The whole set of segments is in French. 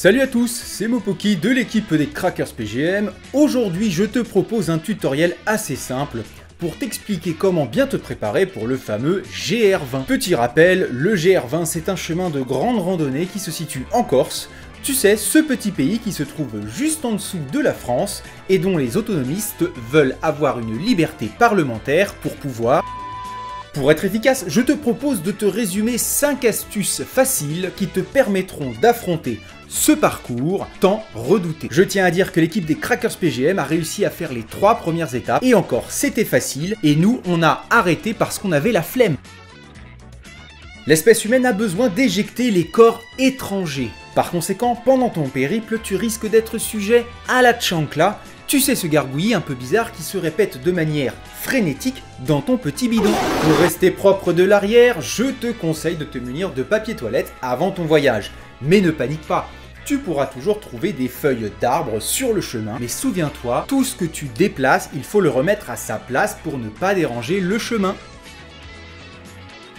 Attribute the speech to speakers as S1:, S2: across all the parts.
S1: Salut à tous, c'est Mopoki de l'équipe des Crackers PGM. Aujourd'hui, je te propose un tutoriel assez simple pour t'expliquer comment bien te préparer pour le fameux GR20. Petit rappel, le GR20 c'est un chemin de grande randonnée qui se situe en Corse. Tu sais, ce petit pays qui se trouve juste en dessous de la France et dont les autonomistes veulent avoir une liberté parlementaire pour pouvoir... Pour être efficace, je te propose de te résumer 5 astuces faciles qui te permettront d'affronter ce parcours tant redouté. Je tiens à dire que l'équipe des Crackers PGM a réussi à faire les 3 premières étapes, et encore c'était facile, et nous on a arrêté parce qu'on avait la flemme. L'espèce humaine a besoin d'éjecter les corps étrangers. Par conséquent, pendant ton périple, tu risques d'être sujet à la chancla. Tu sais, ce gargouillis un peu bizarre qui se répète de manière frénétique dans ton petit bidon. Pour rester propre de l'arrière, je te conseille de te munir de papier toilette avant ton voyage. Mais ne panique pas, tu pourras toujours trouver des feuilles d'arbres sur le chemin. Mais souviens-toi, tout ce que tu déplaces, il faut le remettre à sa place pour ne pas déranger le chemin.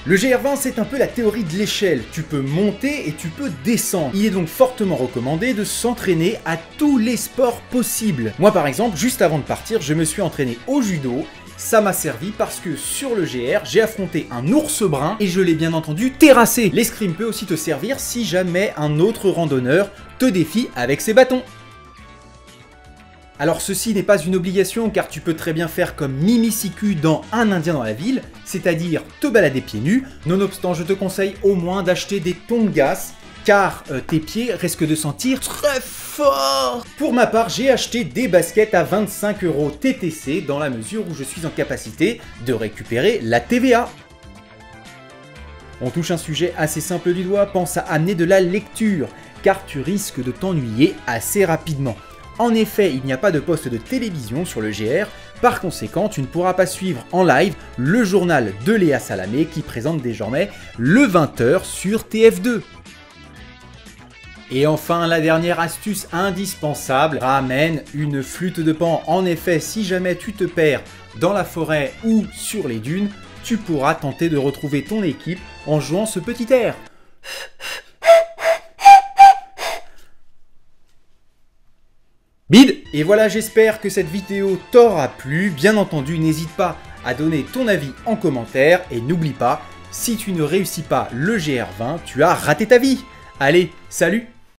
S1: Le GR20 c'est un peu la théorie de l'échelle, tu peux monter et tu peux descendre. Il est donc fortement recommandé de s'entraîner à tous les sports possibles. Moi par exemple, juste avant de partir, je me suis entraîné au judo. Ça m'a servi parce que sur le GR, j'ai affronté un ours brun et je l'ai bien entendu terrassé. L'escrime peut aussi te servir si jamais un autre randonneur te défie avec ses bâtons. Alors ceci n'est pas une obligation car tu peux très bien faire comme Mimi Siku dans Un Indien dans la ville, c'est-à-dire te balader pieds nus. Nonobstant, je te conseille au moins d'acheter des tongas car tes pieds risquent de sentir très fort. Pour ma part, j'ai acheté des baskets à 25 € TTC dans la mesure où je suis en capacité de récupérer la TVA. On touche un sujet assez simple du doigt, pense à amener de la lecture car tu risques de t'ennuyer assez rapidement. En effet, il n'y a pas de poste de télévision sur le GR, par conséquent, tu ne pourras pas suivre en live le journal de Léa Salamé qui présente désormais le 20h sur TF2. Et enfin, la dernière astuce indispensable, ramène une flûte de Pan. En effet, si jamais tu te perds dans la forêt ou sur les dunes, tu pourras tenter de retrouver ton équipe en jouant ce petit air. Bide! Et voilà, j'espère que cette vidéo t'aura plu. Bien entendu, n'hésite pas à donner ton avis en commentaire et n'oublie pas, si tu ne réussis pas le GR20, tu as raté ta vie. Allez, salut!